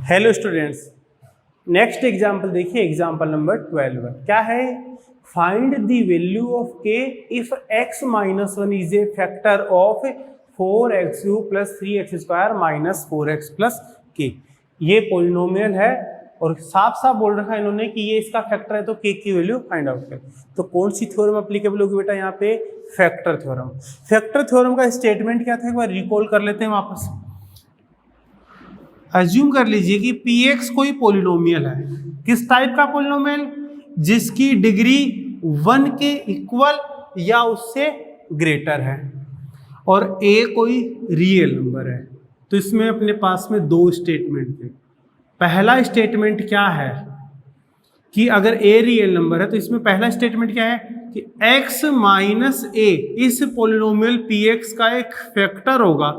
Hello students, next example देखिए। Example number 12 क्या है? फाइंड द वैल्यू ऑफ के if x minus 1 is a factor of 4x³ plus 3x² minus 4x plus के। ये polynomial है और साफ साफ बोल रखा है इन्होंने कि ये इसका फैक्टर है, तो के की वैल्यू फाइंड आउट कर। तो कौन सी थ्योरम अप्लीकेबल होगी बेटा यहाँ पे? Factor theorem. फैक्टर थ्योरम का स्टेटमेंट क्या था, एक बार रिकॉल कर लेते हैं वापस। अज्यूम कर लीजिए कि px कोई पोलिनोमियल है। किस टाइप का पोलिनोमियल? जिसकी डिग्री 1 के इक्वल या उससे ग्रेटर है और a कोई रियल नंबर है। तो इसमें अपने पास में दो स्टेटमेंट थे। पहला स्टेटमेंट क्या है कि अगर a रियल नंबर है तो इसमें पहला स्टेटमेंट क्या है कि x माइनस a इस पोलिनोमियल px का एक फैक्टर होगा।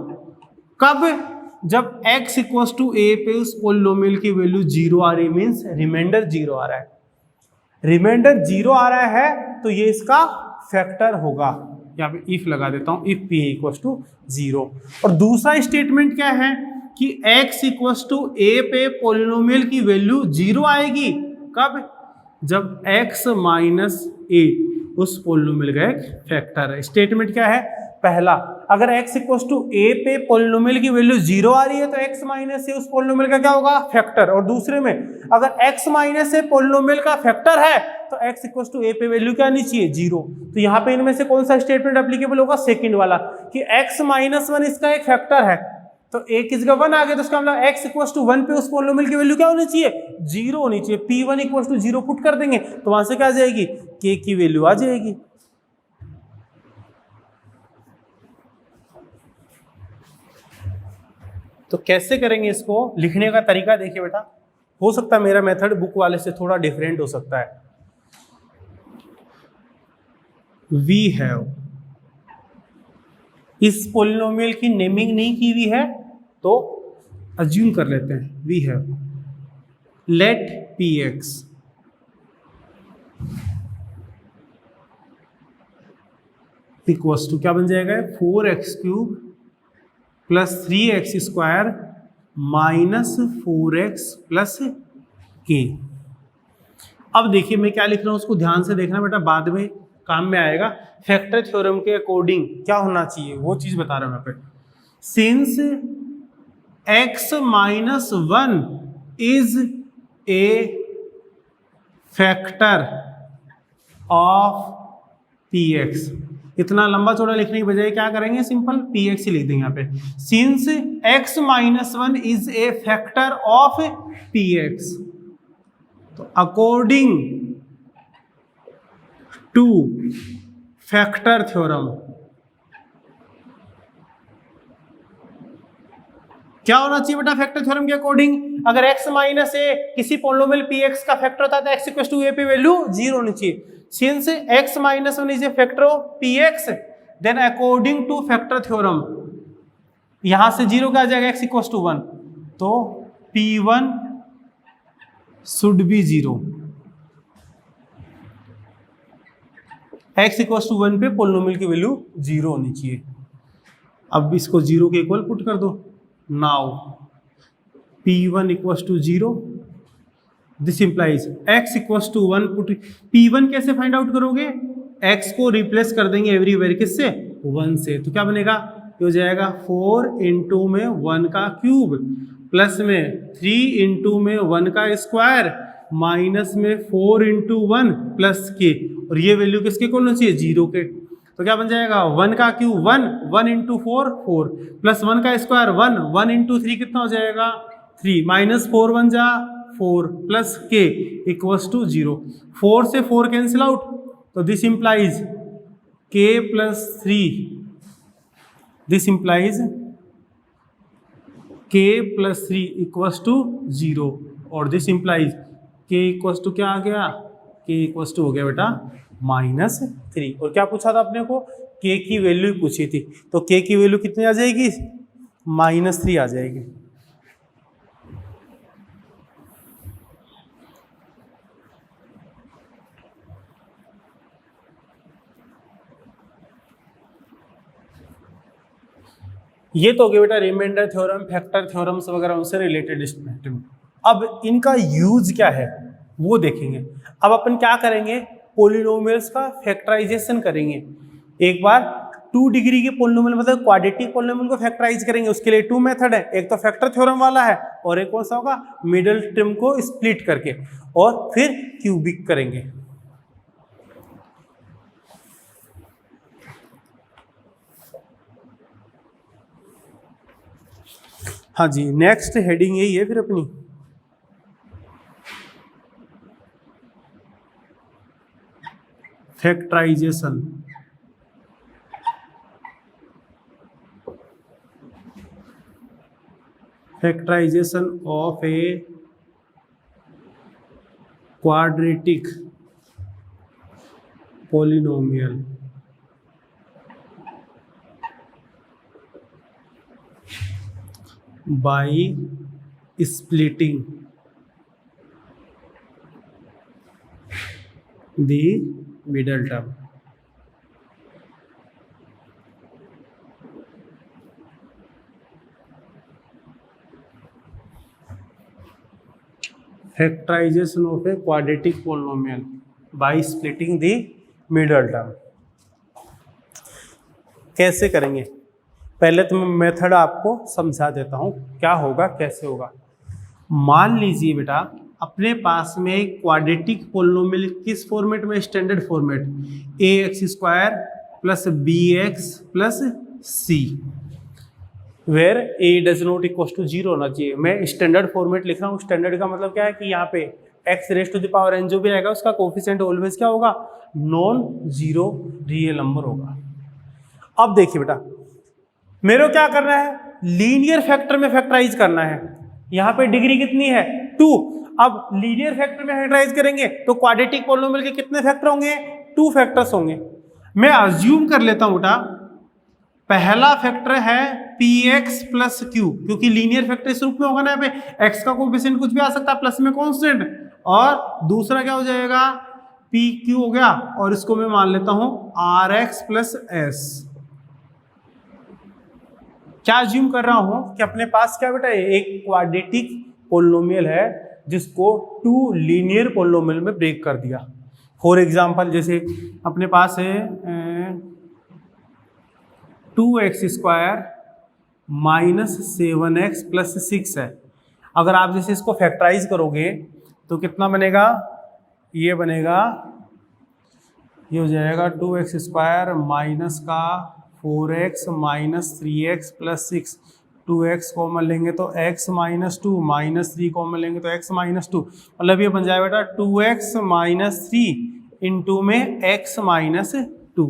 कब? जब x इक्वल्स टू a पे उस पोलिनोमियल की वैल्यू 0 आ रही, मीन्स रिमाइंडर 0 आ रहा है। रिमाइंडर 0 आ रहा है तो ये इसका फैक्टर होगा। यहाँ पे इफ लगा देता हूं, इफ p इक्वल्स टू 0। और दूसरा स्टेटमेंट क्या है कि x इक्वल्स टू a पे पोलिनोमियल की वैल्यू 0 आएगी। कब? जब x माइनस a उस पोलिनोमियल का एक फैक्टर है। स्टेटमेंट क्या है? पहला, अगर x इक्वल्स टू a पे पोलिनोमियल की वैल्यू 0 आ रही है तो x माइनस a उस पोलिनोमियल का क्या होगा? फैक्टर। और दूसरे में अगर x माइनस a पोलिनोमियल का फैक्टर है तो x इक्वल्स टू a पे वैल्यू क्या आनी चाहिए? 0। तो यहाँ पे इनमें से कौन सा स्टेटमेंट एप्लीकेबल होगा? सेकंड वाला, कि x माइनस 1 इसका एक फैक्टर है। तो a किस जगह 1 आ गया तो इसका मतलब x इक्वल्स टू 1 पे उस पोलिनोमियल की वैल्यू क्या होनी चाहिए? 0 होनी चाहिए। p1 इक्वल्स टू 0 पुट कर देंगे तो वहां से क्या आ जाएगी? k की वैल्यू आ जाएगी। तो कैसे करेंगे इसको? लिखने का तरीका देखिए बेटा, हो सकता है मेरा मेथड बुक वाले से थोड़ा डिफरेंट हो सकता है। वी हैव, इस पोलिनोमियल की नेमिंग नहीं की हुई है तो अज्यूम कर लेते हैं we have let px equals to क्या बन जाएगा? 4x³ plus 3x² minus 4x plus के। अब देखिए मैं क्या लिख रहा हूं, उसको ध्यान से देखना बेटा, बाद में काम में आएगा। फैक्टर थ्योरम के अकॉर्डिंग क्या होना चाहिए वो चीज बता रहा हूं यहाँ पे। Since x minus 1 is a factor of px, इतना लंबा चौड़ा लिखने की बजाय क्या करेंगे? सिंपल px ही लिख देंगे यहाँ पे। Since x minus 1 is a factor of px, तो अकॉर्डिंग टू फैक्टर थ्योरम क्या होना चाहिए बेटा? फैक्टर थ्योरम के अकॉर्डिंग अगर x माइनस a किसी पोलिनोमियल px का फैक्टर होता है तो x इक्वल्स टू a पे वैल्यू 0 होनी चाहिए। Since x minus 1 is a factor of px, then according to factor theorem यहां से 0 का आ जाएगा x इक्वल्स टू 1, तो p1 should be 0। x equals to 1 पे पोलिनोमियल की वैल्यू 0 होनी चाहिए। अब इसको 0 के इक्वल पुट कर दो। Now p1 equals to 0, this implies x equals to 1 put. p1 कैसे फाइंड आउट करोगे? x को रिप्लेस कर देंगे एवरीवेयर किससे? 1 से। तो क्या बनेगा? ये हो जाएगा 4 इंटू में 1 का क्यूब प्लस में 3 इंटू में 1 का स्क्वायर माइनस में 4 इंटू 1 प्लस के। और ये वैल्यू किसके इक्वल होनी चाहिए? 0 के। तो क्या बन जाएगा? 1 का क्यूब 1, 1 इंटू 4 4 प्लस 1 का स्क्वायर 1, 1 इंटू 3 कितना हो जाएगा? 3 माइनस 4 1 जा 4 प्लस के इक्वल्स टू 0। 4 से 4 कैंसिल आउट, तो this implies k plus 3, this implies k plus 3 equals to 0 और this implies k equals to क्या आ गया? k इक्वल्स टू हो गया बेटा -3। और क्या पूछा था अपने को? k की वैल्यू पूछी थी, तो k की वैल्यू कितनी आ जाएगी? -3 आ जाएगी। ये तो हो गया बेटा रिमाइंडर थ्योरम, फैक्टर थ्योरम्स वगैरह उनसे रिलेटेड स्टेटमेंट। अब इनका यूज क्या है वो देखेंगे। अब अपन क्या करेंगे, पोलिनोमियल्स का फैक्टराइजेशन करेंगे। एक बार 2 डिग्री के पोलिनोमियल मतलब क्वाड्रेटिक पोलिनोमियल को फैक्टराइज करेंगे। उसके लिए 2 मेथड है, एक तो फैक्टर थ्योरम वाला है और एक कौन सा होगा, मिडिल टर्म को स्प्लिट करके, और फिर क्यूबिक करेंगे। हाँ जी, नेक्स्ट हेडिंग यही है फिर अपनी। Factorization. Factorization of a quadratic polynomial by splitting the middle term। Factorization of a quadratic polynomial by splitting the middle term। कैसे करेंगे, पहले तो मैं मेथड आपको समझा देता हूं क्या होगा कैसे होगा। मान लीजिए बेटा अपने पास में एक क्वाड्रेटिक पोलिनोमियल किस फॉर्मेट में, standard format, ax² plus bx plus c, where a does not equal to 0 होना चाहिए। मैं स्टैंडर्ड फॉर्मेट लिख रहा हूँ। स्टैंडर्ड का मतलब क्या है कि यहाँ पे x raise to the power n जो भी आएगा उसका कोफिशिएंट ऑलवेज क्या होगा, नॉन जीरो रियल नंबर होगा। अब देखिए बेटा मेरे को क्या करना है, लीनियर फैक्टर में फैक्टराइज करना है। यहाँ पे डिग्री कितनी है, 2। अब लीनियर फैक्टर में फैक्टराइज करेंगे तो क्वाड्रेटिक पोलिनोमियल के कितने फैक्टर होंगे, 2 फैक्टर्स होंगे। मैं अज्यूम कर लेता हूं बेटा पहला फैक्टर है px प्लस q, क्योंकि लीनियर फैक्टर इस रूप में होगा ना, यहाँ पे x का कोफिशिएंट कुछ भी आ सकता है प्लस में कांस्टेंट, और दूसरा क्या हो जाएगा pq हो गया, और इसको मैं मान लेता हूं rx प्लस s। क्या अज्यूम कर रहा हूं कि अपने पास क्या बेटा एक क्वाड्रेटिक पोलिनोमियल है जिसको 2 लीनियर पोलिनोमियल में ब्रेक कर दिया। फॉर एग्जांपल जैसे अपने पास है 2x² माइनस 7x प्लस 6 है। अगर आप जैसे इसको फैक्टराइज करोगे तो कितना बनेगा, ये बनेगा, ये हो जाएगा 2x² माइनस का 4x minus 3x plus 6, 2x common लेंगे तो x माइनस 2 माइनस 3 कॉमन लेंगे तो x माइनस 2, मतलब ये बन जाएगा बेटा 2x माइनस 3 इंटू में x माइनस 2।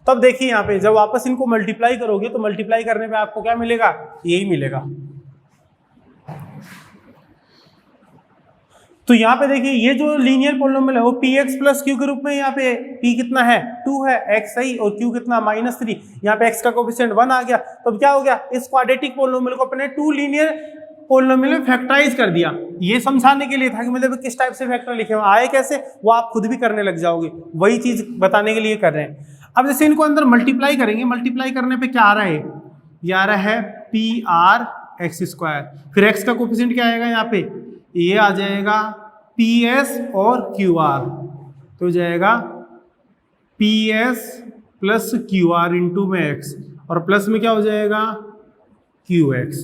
तब देखिए यहाँ पे जब वापस इनको मल्टीप्लाई करोगे तो मल्टीप्लाई करने पे आपको क्या मिलेगा, यही मिलेगा। तो यहाँ पे देखिए ये जो लीनियर पोलिनोमियल है वो px प्लस q के रूप में, यहाँ पे p कितना है 2 है, x सही, और q कितना -3, यहाँ पे x का कोफिशिएंट 1 आ गया। तो क्या हो गया, इस क्वाड्रेटिक पोलिनोमियल को अपने 2 लीनियर पोलिनोमियल में फैक्टराइज कर दिया। ये समझाने के लिए था कि मतलब किस टाइप से फैक्टर लिखे हुए आए कैसे, वो आप खुद भी करने लग जाओगे, वही चीज बताने के लिए कर रहे हैं। अब जैसे इनको अंदर मल्टीप्लाई करेंगे, मल्टीप्लाई करने पे क्या आ रहा है, ये आ रहा है pr(x²), फिर x का कोफिशिएंट क्या आएगा, यहाँ पे ये आ जाएगा PS और QR, तो हो जाएगा PS प्लस QR इंटू में x, और प्लस में क्या हो जाएगा QX,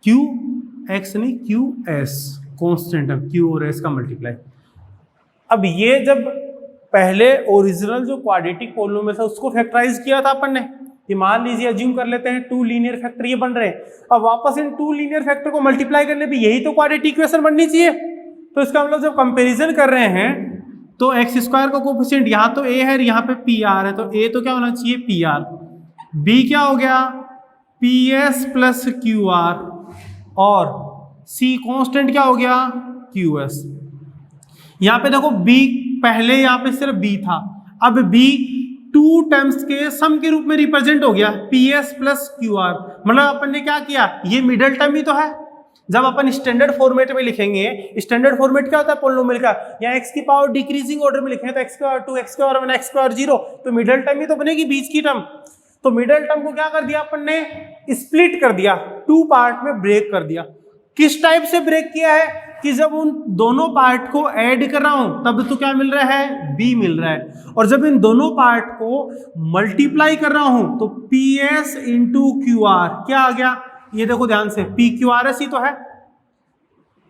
QX नहीं QS, कॉन्स्टेंट है, Q और S का मल्टीप्लाई। अब ये जब पहले ओरिजिनल जो क्वाड्रेटिक पोलिनोमियल था उसको फैक्टराइज किया था अपन ने, कि मान लीजिए अज्यूम कर लेते हैं 2 लीनियर फैक्टर ये बन रहे हैं। अब वापस इन 2 लीनियर फैक्टर को मल्टीप्लाई करने पे यही तो क्वाड्रेटिक इक्वेशन बननी चाहिए। तो इसका मतलब जब कंपैरिजन कर रहे हैं तो x² का कोफिशिएंट यहाँ तो a है, यहाँ पे pr है, तो a तो क्या होना चाहिए pr, b क्या हो गया ps प्लस qr, और c कांस्टेंट क्या हो गया qs। यहाँ पे देखो b पहले यहाँ पे सिर्फ b था, अब b 2 टर्म्स के सम के रूप में रिप्रेजेंट हो गया ps प्लस qr, मतलब अपन ने क्या किया, ये मिडल टर्म ही तो है। जब अपन स्टैंडर्ड फॉर्मेट में लिखेंगे, स्टैंडर्ड फॉर्मेट क्या होता है पोलिनोमियल का, या x की पावर डिक्रीजिंग ऑर्डर में लिखें तो x² 2 x² 1 x² 0, तो मिडल टर्म ही तो बनेगी बीच की टर्म। तो मिडल टर्म को क्या कर दिया अपन ने, स्प्लिट कर दिया, 2 पार्ट में ब्रेक कर दिया। किस टाइप से ब्रेक किया है, कि जब उन दोनों पार्ट को ऐड कर रहा हूं तब तो क्या मिल रहा है, बी मिल रहा है, और जब इन दोनों पार्ट को मल्टीप्लाई कर रहा हूं तो P S into Q R क्या आ गया, ये देखो ध्यान से, पी क्यू आर एस ही तो है,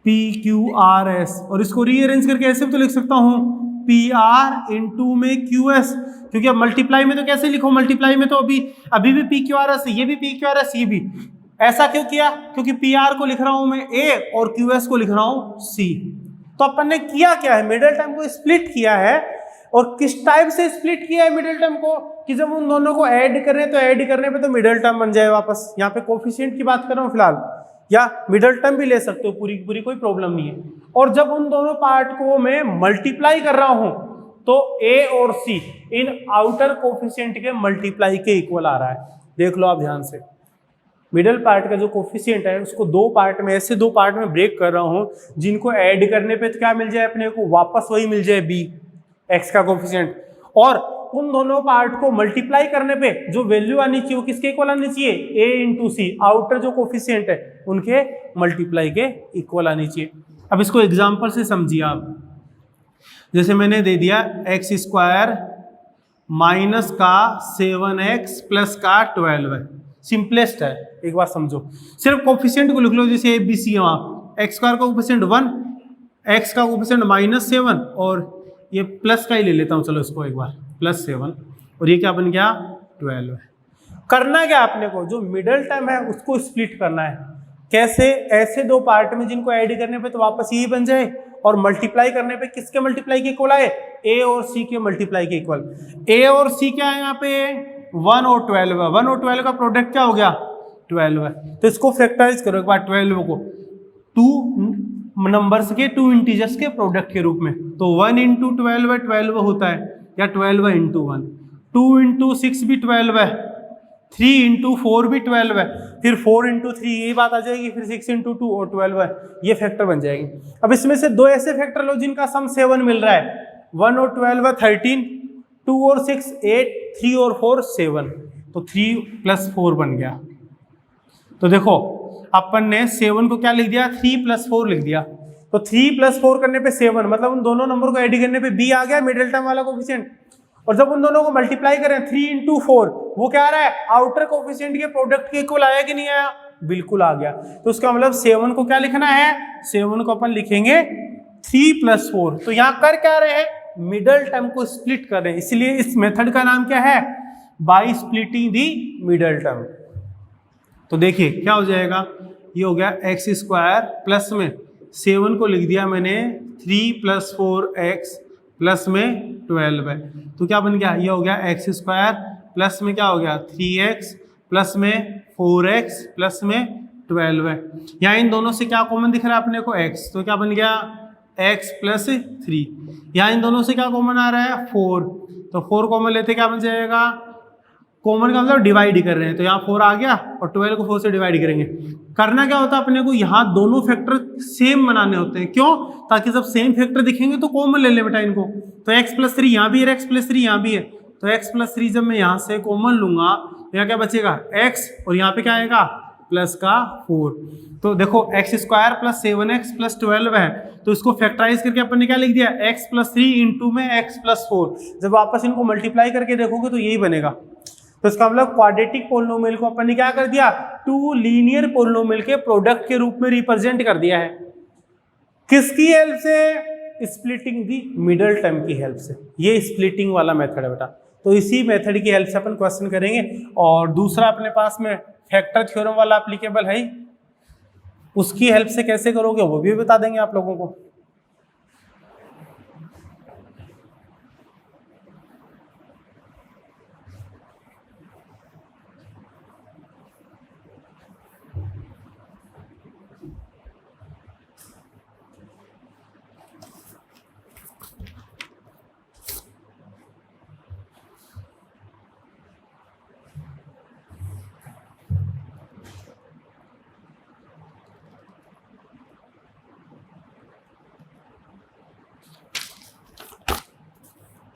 पी क्यू आर एस, और इसको रीअरेंज करके ऐसे भी तो लिख सकता हूं पी आर इंटू में क्यू एस, क्योंकि अब मल्टीप्लाई में तो कैसे लिखो, मल्टीप्लाई में तो अभी भी पी क्यू आर एस, ये भी पी क्यू आर एस, ये भी। ऐसा क्यों किया, क्योंकि पी आर को लिख रहा हूं मैं ए और क्यू एस को लिख रहा हूं सी। तो अपन ने किया क्या है, मिडिल टर्म को स्प्लिट किया है, और किस टाइप से स्प्लिट किया है मिडिल टर्म को, कि जब उन दोनों को ऐड करें तो ऐड करने पे तो मिडिल टर्म बन जाए वापस। यहाँ पे कोफिशिएंट की बात कर रहा हूँ फिलहाल, या मिडिल टर्म भी ले सकते हो पूरी पूरी, कोई प्रॉब्लम नहीं है। और जब उन दोनों पार्ट को मैं मल्टीप्लाई कर रहा हूं तो ए और सी इन आउटर कोफिशिएंट के मल्टीप्लाई के इक्वल आ रहा है। देख लो आप ध्यान से, मिडिल पार्ट का जो कोफिशिएंट है उसको दो पार्ट में, ऐसे दो पार्ट में ब्रेक कर रहा हूं जिनको ऐड करने पे तो क्या मिल जाए अपने को, वापस वही मिल जाए बी एक्स का कोफिशिएंट, और उन दोनों पार्ट को मल्टीप्लाई करने पे जो वैल्यू आनी चाहिए वो किसके इक्वल आनी चाहिए, ए इंटू सी, आउटर जो कोफिशिएंट है उनके मल्टीप्लाई के इक्वल आनी चाहिए। अब इसको एग्जांपल से समझिए आप, जैसे मैंने दे दिया एक्स स्क्वायर माइनस का 7x प्लस का 12 है, सिंपलेस्ट है, एक बार समझो, सिर्फ कोफिशिएंट को लिख लो, जैसे ए बी सी है वहाँ, एक्स स्क्वायर का कोफिशिएंट 1, एक्स का कोफिशिएंट -7, और ये प्लस का ही ले लेता हूँ, चलो इसको एक बार, +7, और ये क्या बन गया 12 है। करना क्या आपने को, जो मिडिल टर्म है उसको स्प्लिट करना है। कैसे, ऐसे दो पार्ट में जिनको ऐड करने पे तो वापस यही बन जाए, और मल्टीप्लाई करने पे किसके मल्टीप्लाई के इक्वल आए, ए और सी के मल्टीप्लाई के इक्वल। ए और सी क्या है यहाँ पे, 1 और 12 है, 1 और 12 का प्रोडक्ट क्या हो गया 12 है। तो इसको फैक्टराइज करो एक बार, 12 को 2 नंबर्स के 2 इंटीजर्स के प्रोडक्ट के रूप में, तो 1 इंटू 12 12 होता है, या 12 इंटू 1, 2 इंटू 6 भी 12 है, 3 इंटू 4 भी 12 है, फिर 4 इंटू 3 यही बात आ जाएगी, फिर 6 इंटू 2 और 12 है, ये फैक्टर बन जाएगी। अब इसमें से दो ऐसे फैक्टर लो जिनका सम 7 मिल रहा है, 1 और 12 13, 2 और 6 8, 3 और 4 7, तो 3 + 4 बन गया। तो देखो अपन ने 7 को क्या लिख दिया, 3 + 4 लिख दिया, तो 3 + 4 करने पे 7, मतलब उन दोनों नंबर को ऐड करने पे बी आ गया मिडिल टर्म वाला कोफिशिएंट। और जब उन दोनों को मल्टीप्लाई करें 3 इंटू 4, वो क्या आ रहा है, आउटर कोफिशिएंट के प्रोडक्ट के इक्वल आया कि नहीं आया, बिल्कुल आ गया। तो उसका मतलब 7 को क्या लिखना है, 7 को अपन लिखेंगे 3 + 4। तो यहाँ कर क्या रहे हैं, मिडिल टर्म को स्प्लिट कर रहे हैं, इसलिए इस मेथड का नाम क्या है, by splitting the middle term. तो देखिए क्या हो जाएगा, ये हो गया एक्स स्क्वायर प्लस में 7 को लिख दिया मैंने 3 + 4x प्लस में 12 है, तो क्या बन गया, ये हो गया एक्स स्क्वायर प्लस में क्या हो गया 3x प्लस में 4x प्लस में 12 है। यहाँ इन दोनों से क्या कॉमन दिख रहा है अपने को, x, तो क्या बन गया x + 3। यहाँ इन दोनों से क्या कॉमन आ रहा है 4, तो 4 कॉमन लेते क्या बन जाएगा, कॉमन का मतलब डिवाइड ही कर रहे हैं, तो यहाँ 4 आ गया और 12 को 4 से डिवाइड करेंगे। करना क्या होता है अपने को, यहाँ दोनों फैक्टर सेम बनाने होते हैं, क्यों, ताकि जब सेम फैक्टर दिखेंगे तो कॉमन ले ले बेटा इनको। तो x + 3 यहाँ भी है, x + 3 यहाँ भी है, तो x + 3 जब मैं यहाँ से कॉमन लूंगा तो यहाँ क्या बचेगा x, और यहाँ पे क्या आएगा प्लस का 4। तो देखो x square plus 7x plus 12 है, तो इसको फैक्टराइज करके अपन ने क्या लिख दिया x + 3 इंटू में x + 4। जब वापस इनको मल्टीप्लाई करके देखोगे तो यही बनेगा। तो इसका मतलब क्वाड्रेटिक पोलिनोमियल को अपन ने क्या कर दिया, 2 लीनियर पोलिनोमियल के प्रोडक्ट के रूप में रिप्रेजेंट कर दिया है। किसकी हेल्प से, स्प्लिटिंग दी मिडिल टर्म की हेल्प से। ये स्प्लिटिंग वाला मेथड है बेटा, तो इसी मेथड की हेल्प से अपन क्वेश्चन करेंगे। और दूसरा अपने पास में फैक्टर थ्योरम वाला एप्लीकेबल है, उसकी हेल्प से कैसे करोगे वो भी बता देंगे आप लोगों को।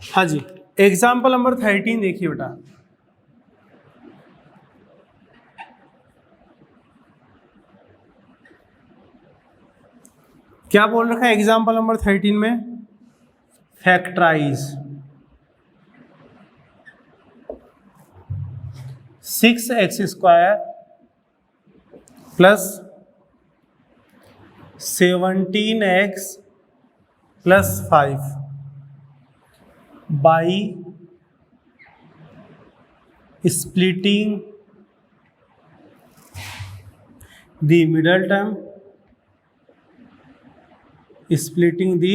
हाँ जी, एग्जाम्पल नंबर 13 देखिए बेटा। क्या बोल रखा है एग्जाम्पल नंबर 13 में? Factorize 6x² plus 17x plus 5 by splitting the middle term, splitting the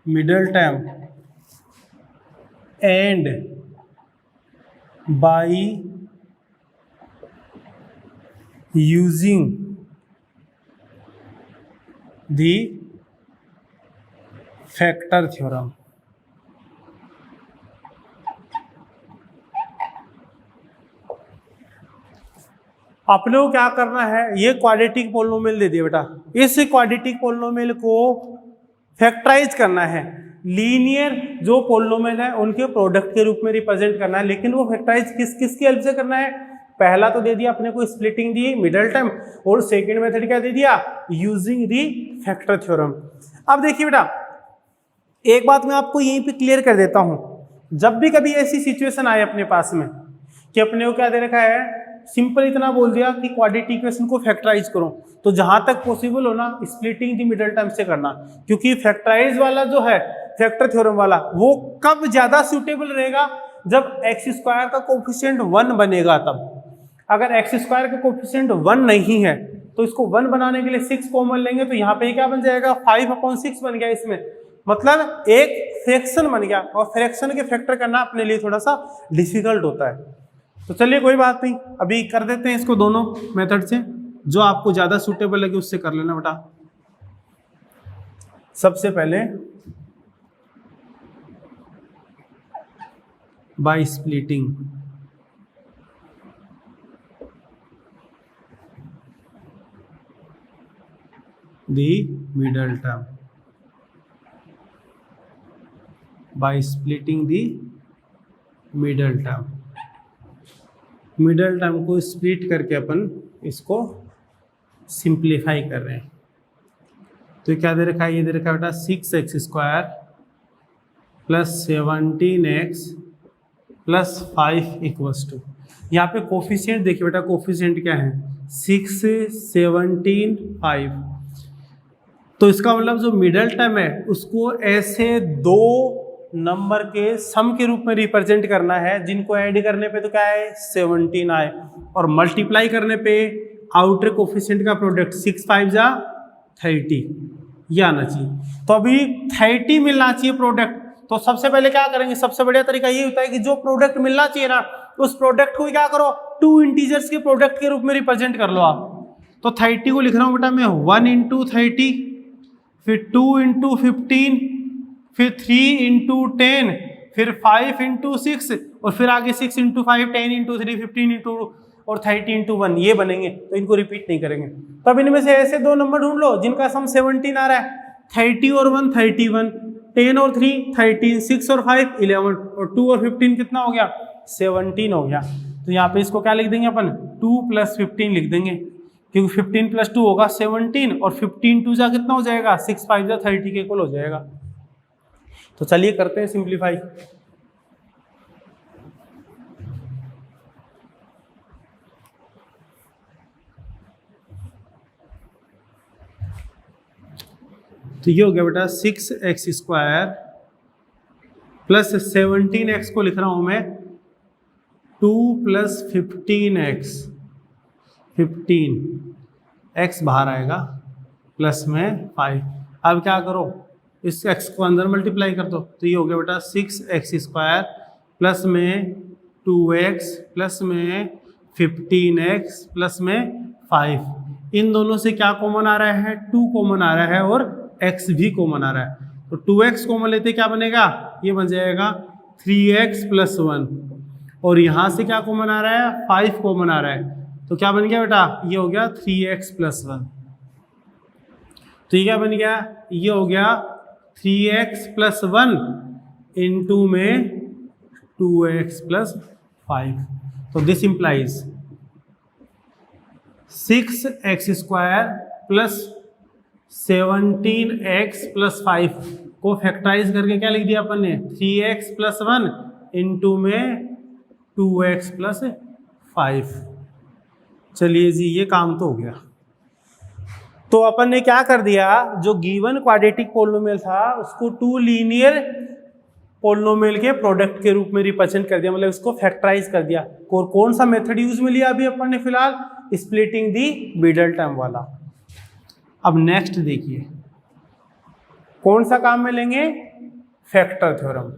middle term and by using the factor theorem. अपने को क्या करना है, ये क्वाड्रेटिक पोलिनोमियल दे दिया बेटा, इस क्वाड्रेटिक पोलिनोमियल को फैक्टराइज करना है, लीनियर जो पोलिनोमियल है उनके प्रोडक्ट के रूप में रिप्रेजेंट करना है। लेकिन वो फैक्टराइज किसकी हेल्प से करना है? पहला तो दे दिया अपने को स्प्लिटिंग दी मिडल टर्म, और सेकंड मेथड क्या दे दिया? Using the factor theorem. अब देखिए बेटा, एक बात मैं आपको यहीं पे क्लियर कर देता हूं, जब भी कभी ऐसी सिचुएशन आए अपने पास में कि अपने को क्या दे रखा है, सिंपल इतना बोल दिया कि क्वाड्रेटिक इक्वेशन को फैक्टराइज करो, तो जहां तक पॉसिबल हो ना स्प्लिटिंग दी मिडल टर्म से करना, क्योंकि फैक्टराइज वाला जो है फैक्टर थ्योरम वाला वो कब ज्यादा सूटेबल रहेगा? जब x² का कोफिशिएंट 1 बनेगा तब। अगर x² का कोफिशिएंट 1 नहीं है तो इसको 1 बनाने के लिए 6 कॉमन लेंगे, तो यहाँ पे क्या बन जाएगा? 5/6 बन गया इसमें, मतलब एक फ्रैक्शन बन गया, और फ्रैक्शन के फैक्टर करना अपने लिए थोड़ा सा डिफिकल्ट होता है। तो चलिए कोई बात नहीं, अभी कर देते हैं इसको दोनों मेथड से, जो आपको ज्यादा सूटेबल लगे उससे कर लेना बेटा। सबसे पहले by splitting the middle term, by splitting the middle term, middle term को स्प्लिट करके अपन इसको सिंप्लीफाई कर रहे हैं। तो क्या दे रखा है? ये दे रखा है बेटा 6x² plus 17x plus 5 equals to, यहाँ पे कोफिशिएंट देखिए बेटा, कोफिशिएंट क्या है? 6, 17, 5। तो इसका मतलब जो मिडल टर्म है उसको ऐसे दो नंबर के सम के रूप में रिप्रेजेंट करना है, जिनको ऐड करने पे तो क्या है? 17 आए, और मल्टीप्लाई करने पे आउटर कोफिशिएंट का प्रोडक्ट 6 5 जा 30 ये आना चाहिए। तो अभी 30 मिलना चाहिए प्रोडक्ट। तो सबसे पहले क्या करेंगे? सबसे बढ़िया तरीका ये होता है कि जो प्रोडक्ट मिलना चाहिए ना, उस प्रोडक्ट को क्या करो? 2 इंटीजर्स के प्रोडक्ट के रूप में रिप्रेजेंट कर लो आप। तो 30 को लिख रहा हूं बेटा मैं 1 × 30, फिर 2 × 15, फिर 3 × 10, फिर 5 × 6, और फिर आगे 6 × 5, 10 × 3, 15 × और 30 × 1 ये बनेंगे। तो इनको रिपीट नहीं करेंगे। तब इनमें से ऐसे दो नंबर ढूंढ लो जिनका सम 17 आ रहा है। 30 और 1 31, 10 और 3 13, 6 और 5 11, और 2 और 15 कितना हो गया? 17 हो गया। तो यहाँ पे इसको क्या लिख देंगे अपन? 2 + 15 लिख देंगे, क्योंकि 15 + 2 होगा 17, और 15 2 जा कितना हो जाएगा? 6 5 जा 30 के इक्वल हो जाएगा। तो चलिए करते हैं सिंप्लीफाई। तो ये हो गया बेटा 6x² प्लस 17x को लिख रहा हूं मैं 2 + 15x, 15x बाहर आएगा, प्लस में 5। अब क्या करो? इस x को अंदर मल्टीप्लाई कर दो। तो ये हो गया बेटा 6x² प्लस में 2x प्लस में 15x प्लस में 5। इन दोनों से क्या कॉमन आ रहा है? 2 कॉमन आ रहा है, और x भी कॉमन आ रहा है। तो 2x कॉमन लेते क्या बनेगा? ये बन जाएगा 3x + 1, और यहाँ से क्या कॉमन आ रहा है? 5 कॉमन आ रहा है। तो क्या बन गया बेटा? ये हो गया 3x + 1। तो ये क्या बन गया? ये हो गया 3x + 1 इंटू में 2x + 5। तो this implies 6x² plus 17x plus 5 को फैक्टराइज करके क्या लिख दिया अपन ने 3x प्लस 1 इंटू में 2x प्लस 5। चलिए जी ये काम तो हो गया। तो अपन ने क्या कर दिया, जो गिवन क्वाड्रेटिक पोलिनोमियल था उसको टू लीनियर पोलिनोमियल के प्रोडक्ट के रूप में रिप्रेजेंट कर दिया, मतलब इसको फैक्टराइज कर दिया। और कौन सा मेथड यूज में लिया अभी अपन ने फिलहाल, स्प्लिटिंग दी मिडल टर्म वाला। अब नेक्स्ट देखिए कौन सा काम में लेंगे, factor theorem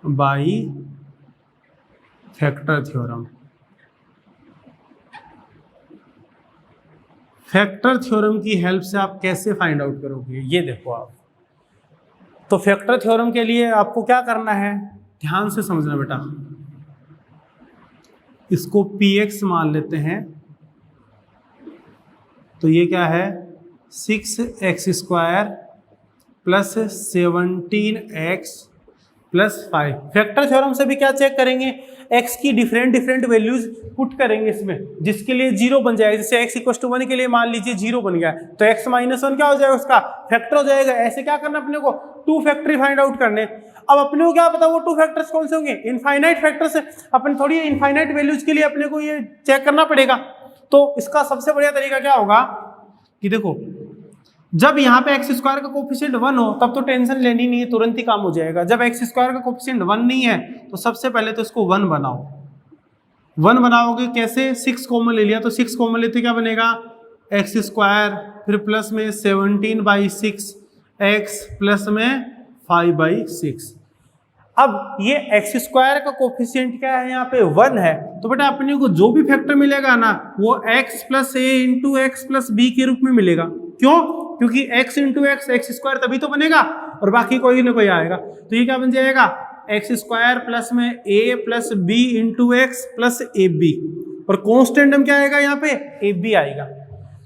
by factor theorem. Factor theorem की हेल्प से आप कैसे फाइंड आउट करोगे, ये देखो आप। तो फैक्टर थ्योरम के लिए आपको क्या करना है, ध्यान से समझना बेटा। इसको px मान लेते हैं, तो ये क्या है 6x² plus 17x plus 5। Factor theorem से भी क्या चेक करेंगे, x की डिफरेंट वैल्यूज पुट करेंगे इसमें, जिसके लिए 0 बन जाएगा। जैसे x = 1 के लिए मान लीजिए 0 बन गया, तो x - 1 क्या हो जाएगा, उसका फैक्टर हो जाएगा। ऐसे क्या करना अपने को, 2 फैक्टर फाइंड आउट करने। अब अपने को क्या पता वो 2 फैक्टर्स कौन से होंगे, इनफाइनाइट फैक्टर्स। अपन थोड़ी इनफाइनाइट वैल्यूज के लिए अपने को ये चेक करना पड़ेगा। तो इसका सबसे बढ़िया तरीका क्या होगा कि देखो, जब यहाँ पे x² का कोफिशिएंट 1 हो तब तो टेंशन लेनी नहीं है, तुरंत ही काम हो जाएगा। जब x² का कोफिशिएंट 1 नहीं है तो सबसे पहले तो इसको 1 बनाओ। 1 बनाओगे कैसे, 6 कॉमन ले लिया, तो 6 कॉमन लेते क्या बनेगा x², फिर प्लस में 17/6 x प्लस में 5/6। अब ये x² का कोफिशिएंट क्या है, यहाँ पे 1 है, तो बेटा अपने को जो भी फैक्टर मिलेगा ना वो x + a × x + b के रूप में मिलेगा। क्यों, क्योंकि x × x x² तभी तो बनेगा और बाकी कोई ना कोई आएगा। तो ये क्या बन जाएगा x² प्लस में a plus b × x plus ab, और कांस्टेंट टर्म क्या आएगा यहाँ पे ab आएगा।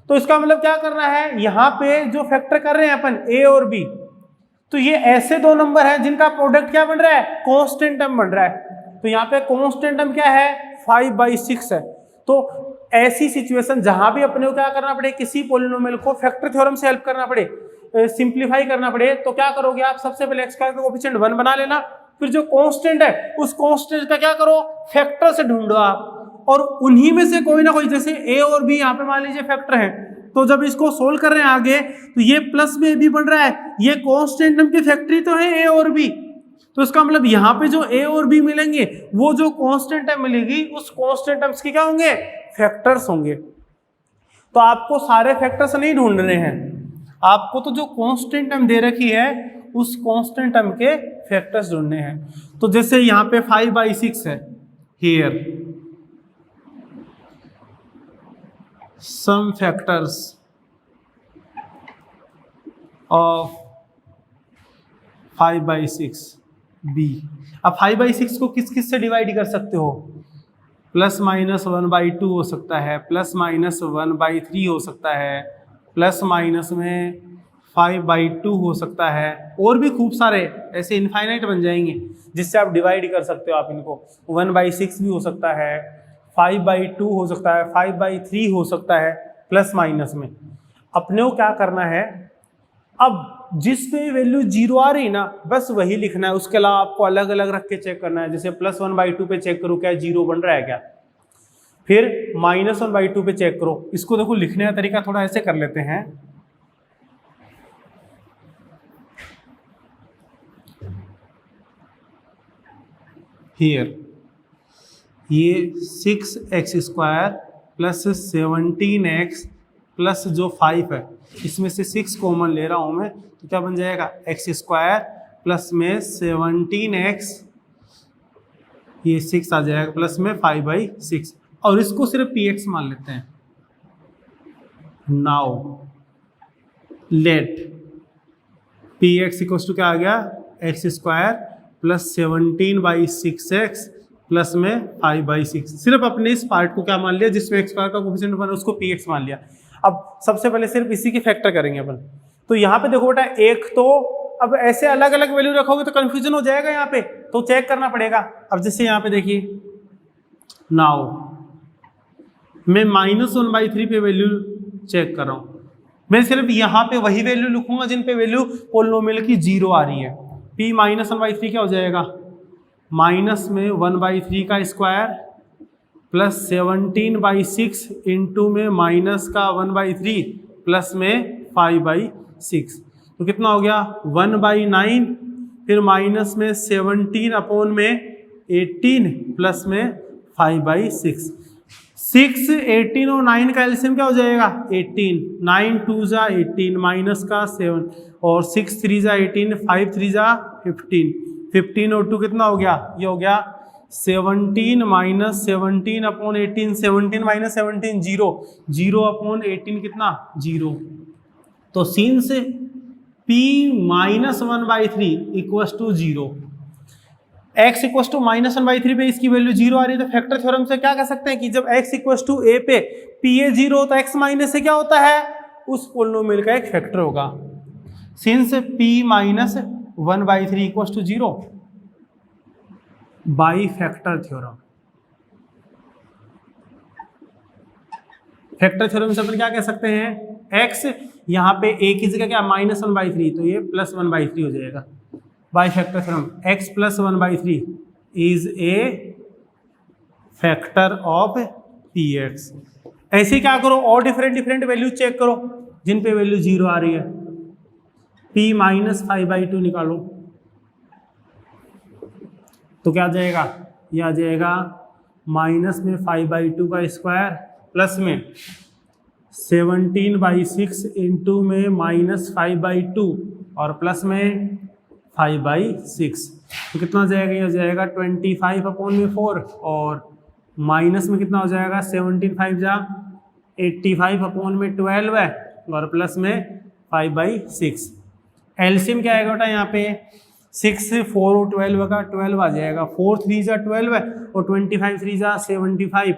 तो इसका मतलब क्या करना है, यहाँ पे जो फैक्टर कर रहे हैं अपन a और b, तो ये ऐसे दो नंबर हैं जिनका प्रोडक्ट क्या बन रहा है, कांस्टेंट टर्म बन रहा है। तो यहाँ पे कांस्टेंट टर्म क्या है 5/6 है। तो ऐसी सिचुएशन जहां भी अपने को क्या करना पड़े, किसी पोलिनोमियल को फैक्टर थ्योरम से हेल्प करना पड़े, सिंप्लीफाई करना पड़े, तो क्या करोगे आप, सबसे पहले x² का कोफिशिएंट 1 बना लेना, फिर जो कांस्टेंट है उस कांस्टेंट का क्या करो, फैक्टर से ढूंढो आप, और उन्हीं में से कोई ना कोई, जैसे a और b यहाँ पे मान लीजिए फैक्टर है, तो जब इसको सोल्व कर रहे हैं आगे तो ये प्लस में b बन रहा है, ये कांस्टेंट टर्म की फैक्टरी तो है a और b। तो इसका मतलब यहाँ पे जो a और b मिलेंगे वो जो कांस्टेंट टर्म मिलेगी उस कांस्टेंट टर्म्स के क्या होंगे, फैक्टर्स होंगे। तो आपको सारे फैक्टर्स नहीं ढूंढने हैं, आपको तो जो कांस्टेंट टर्म दे रखी है उस कांस्टेंट टर्म के फैक्टर्स ढूंढने हैं। तो जैसे यहाँ पे 5/6 है, here some factors of 5/6 b। अब 5/6 को किस किस से डिवाइड कर सकते हो, ±1/2 हो सकता है, ±1/3 हो सकता है, प्लस माइनस में 5/2 हो सकता है, और भी खूब सारे ऐसे इनफाइनाइट बन जाएंगे जिससे आप डिवाइड कर सकते हो। आप इनको 1/6 भी हो सकता है, 5/2 हो सकता है, 5/3 हो सकता है, प्लस माइनस में। अपने को क्या करना है, अब जिस पे वैल्यू 0 आ रही ना बस वही लिखना है, उसके अलावा आपको अलग अलग रख के चेक करना है। जैसे +1/2 पे चेक करो क्या 0 बन रहा है क्या, फिर -1/2 पे चेक करो। इसको देखो लिखने का तरीका थोड़ा ऐसे कर लेते हैं, हियर ये 6x² प्लस 17x प्लस जो 5 है इसमें से 6 कॉमन ले रहा हूं मैं, तो क्या बन जाएगा x² प्लस में 17x, ये 6 आ जाएगा, प्लस में 5/6, और इसको सिर्फ px मान लेते हैं। Now let px equals to क्या आ गया, x² प्लस 17/6x प्लस में 5/6। सिर्फ अपने इस पार्ट को क्या मान लिया जिसमें x² का कोफिशिएंट बना उसको px मान लिया। अब सबसे पहले सिर्फ इसी की फैक्टर करेंगे अपन। तो यहाँ पे देखो बेटा एक, तो अब ऐसे अलग अलग वैल्यू रखोगे तो कंफ्यूजन हो जाएगा यहाँ पे, तो चेक करना पड़ेगा। अब जैसे यहाँ पे देखिए, नाउ मैं -1/3 पे वैल्यू चेक कर रहा हूँ। मैं सिर्फ यहाँ पे वही वैल्यू लिखूंगा जिन पे वैल्यू पोलिनोमियल की 0 आ रही है। p माइनस 1/3 क्या हो जाएगा, माइनस में 1/3 का स्क्वायर प्लस 17/6 इंटू में माइनस का 1/3 प्लस में 5/6, तो कितना हो गया 1/9, फिर माइनस में 17 अपॉन में 18 प्लस में 5/6। 6, 18 और 9 का एलसीएम क्या हो जाएगा 18, 9 2 जा 18 माइनस का 7 और 6 3 जा 18, 5 3 जा 15, 15 और 2 कितना हो गया, ये हो गया 17 माइनस 17 अपॉन 18, 17 माइनस 17 0, 0 अपॉन 18 कितना 0। तो since p minus 1/3 equals to 0, x equals to minus 1/3 पे इसकी वैल्यू 0 आ रही है, तो फैक्टर थ्योरम से क्या कह सकते हैं कि जब x इक्वस टू a पे pa 0 होता है, x माइनस से क्या होता है उस पोलिनोमियल का एक फैक्टर होगा। Since p minus 1/3 equals to 0 by factor theorem, factor theorem से अपन क्या कह सकते हैं x यहाँ पे a की जगह क्या माइनस 1/3, तो ये प्लस 1/3 हो जाएगा by factor theorem. x plus 1/3 is a factor of px। ऐसे क्या करो और डिफरेंट वैल्यू चेक करो जिन पे वैल्यू 0 आ रही है। p माइनस 5/2 निकालो तो क्या आ जाएगा, ये आ जाएगा माइनस में 5/2 का स्क्वायर प्लस में 17/6 इंटू में माइनस 5/2 और प्लस में 5/6, तो कितना हो जाएगा, ये हो जाएगा 25 अपॉन में 4 और माइनस में कितना हो जाएगा 17 5 जा 85 अपॉन में 12 है और प्लस में 5/6। एलसीएम क्या आएगा बेटा यहाँ पे 6 4 और 12 का 12 आ जाएगा, 4 3 जा 12 है और 25 3 जा 75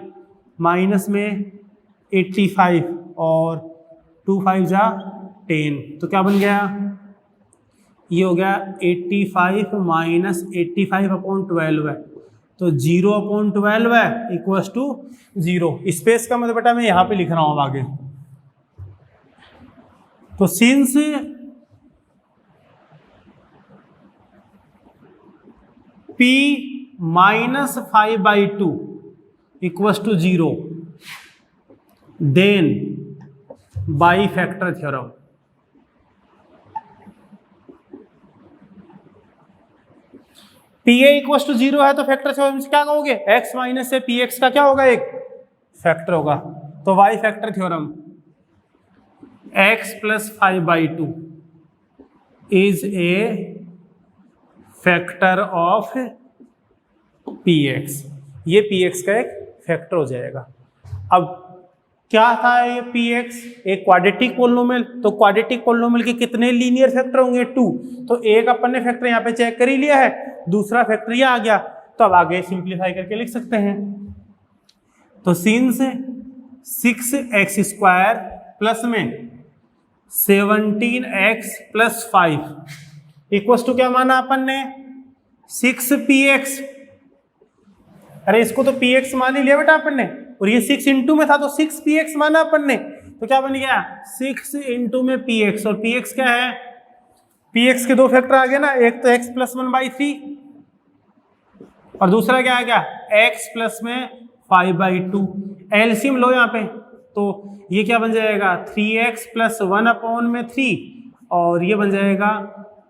माइनस में 85 और 2 5 जा 10, तो क्या बन गया, ये हो गया 85 माइनस 85 अपॉन 12 है, तो 0 अपॉन 12 है इक्वल्स टू 0। स्पेस का मतलब बेटा मैं यहाँ पे लिख रहा हूँ आगे। तो since p minus 5/2 equals to 0 then by factor theorem pa equals to 0 है, तो फैक्टर थ्योरम से क्या कहोगे x माइनस से px का क्या होगा एक फैक्टर होगा, तो y factor theorem x plus 5/2 is a factor of px, ये px का एक फैक्टर हो जाएगा। अब क्या था ये px, एक क्वाड्रेटिक पोलिनोमियल, तो क्वाड्रेटिक पोलिनोमियल के कितने लीनियर फैक्टर होंगे 2, तो एक अपन ने फैक्टर यहाँ पे चेक कर ही लिया है, दूसरा फैक्टर ये आ गया, तो अब आगे सिंप्लीफाई करके लिख सकते हैं। तो सिंस 6x स्क्वायर प्लस में 17x प्लस 5 इक्वल्स टू क्या माना अपन ने 6px, अरे इसको तो px मान ही लिया बेटा अपन ने, और ये 6 इंटू में था तो 6px माना अपन ने, तो क्या बन गया 6 इंटू में px, और px क्या है, px के दो फैक्टर आ गए ना, एक तो x प्लस 1/3 और दूसरा क्या आ गया x प्लस में 5/2। एलसीएम लो यहाँ पे, तो ये क्या बन जाएगा 3x प्लस 1 अपॉन में 3 और ये बन जाएगा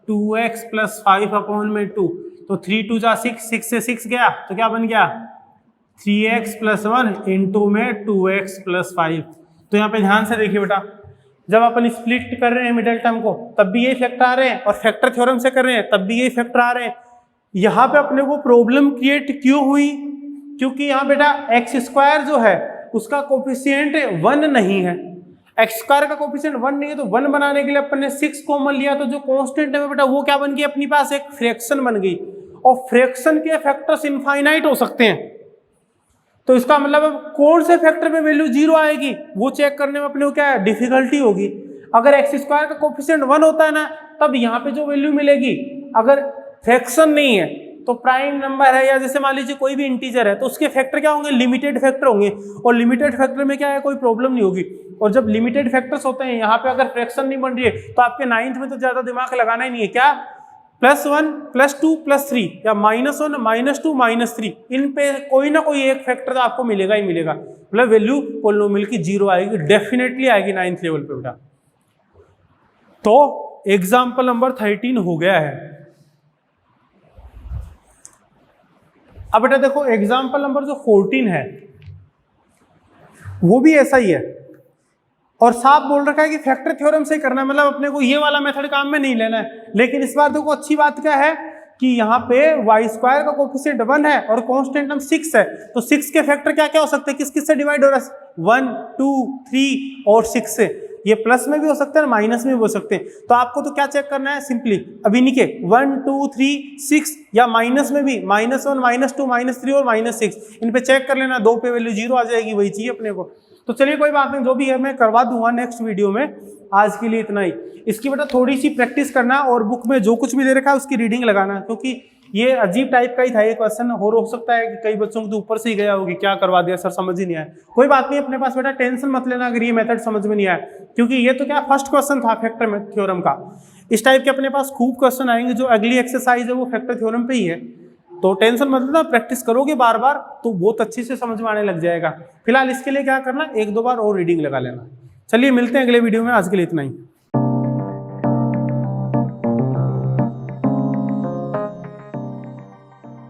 2x प्लस 5 अपॉन में 2, तो 3 2 जा 6, 6 से 6 गया तो क्या बन गया 3x प्लस 1 इंटू में 2x प्लस 5। तो यहाँ पे ध्यान से देखिए बेटा, जब अपन स्प्लिट कर रहे हैं मिडिल टर्म को तब भी ये फैक्टर आ रहे हैं, और फैक्टर थ्योरम से कर रहे हैं तब भी ये फैक्टर आ रहे हैं। यहाँ पे अपने को प्रॉब्लम क्रिएट क्यों हुई, क्योंकि यहाँ बेटा एक्स स्क्वायर जो है उसका कोफिशिएंट 1 नहीं है, एक्स स्क्वायर का कोफिशिएंट 1 नहीं है, तो 1 बनाने के लिए अपन ने 6 कॉमन लिया, तो जो कांस्टेंट है बेटा वो क्या बन गई अपनी पास एक फ्रैक्शन बन गई, और फ्रैक्शन के फैक्टर्स इनफाइनाइट हो सकते हैं। तो इसका मतलब अब कौन से फैक्टर पे वैल्यू 0 आएगी वो चेक करने में अपने को क्या है डिफिकल्टी होगी। अगर एक्स स्क्वायर का कोफिशिएंट 1 होता है ना, तब यहाँ पे जो वैल्यू मिलेगी अगर फ्रैक्शन नहीं है तो प्राइम नंबर है, या जैसे मान लीजिए कोई भी इंटीजर है तो उसके फैक्टर क्या होंगे लिमिटेड फैक्टर होंगे, और लिमिटेड फैक्टर में क्या है कोई प्रॉब्लम नहीं होगी। और जब लिमिटेड फैक्टर्स होते हैं, यहाँ पे अगर फ्रैक्शन नहीं बन रही है तो आपके 9th में तो ज्यादा दिमाग लगाना ही नहीं है, क्या +1 +2 +3 या -1 -2 -3, इन पे कोई ना कोई एक फैक्टर आपको मिलेगा ही मिलेगा, मतलब वैल्यू पॉलिनोमियल की 0 आएगी, डेफिनेटली आएगी 9th लेवल पे बेटा। तो एग्जाम्पल नंबर 13 हो गया है। अब बेटा देखो एग्जाम्पल नंबर जो 14 है वो भी ऐसा ही है, और साफ बोल रखा है कि फैक्टर थ्योरम से करना है, मतलब अपने को ये वाला मेथड काम में नहीं लेना है। लेकिन इस बार देखो अच्छी बात क्या है कि यहाँ पे y² का कोफिशिएंट 1 है और कांस्टेंट 6 है, तो 6 के फैक्टर क्या क्या हो सकते हैं, किस किस से डिवाइड हो रहा है, 1 2 3 और 6 से। ये प्लस में भी हो सकते हैं माइनस में भी हो सकते हैं। तो आपको तो क्या चेक करना है, सिंपली अभी निके 1 2 3 6 या माइनस में भी -1 -2 -3 और -6, इन पे चेक कर लेना, 2 पे वैल्यू 0 आ जाएगी, वही चाहिए अपने को। तो चलिए कोई बात नहीं, जो भी है मैं करवा दूंगा नेक्स्ट वीडियो में। आज के लिए इतना ही। इसकी बेटा थोड़ी सी प्रैक्टिस करना और बुक में जो कुछ भी दे रखा है उसकी रीडिंग लगाना, क्योंकि ये अजीब टाइप का ही था ये क्वेश्चन, और हो सकता है कि कई बच्चों को तो ऊपर से ही गया होगी, क्या करवा दिया सर समझ ही नहीं आया। कोई बात नहीं, अपने पास बेटा टेंशन मत लेना अगर ये मेथड समझ में नहीं आया, क्योंकि ये तो क्या फर्स्ट क्वेश्चन था फैक्टर थ्योरम का। इस टाइप के अपने पास खूब क्वेश्चन आएंगे, जो अगली एक्सरसाइज है वो फैक्टर थ्योरम पे ही है, तो टेंशन मत लेना, प्रैक्टिस करोगे बार बार तो बहुत अच्छी से समझ में आने लग जाएगा। फिलहाल इसके लिए क्या करना, 1-2 बार और रीडिंग लगा लेना। चलिए मिलते हैं अगले वीडियो में, आज के लिए इतना ही।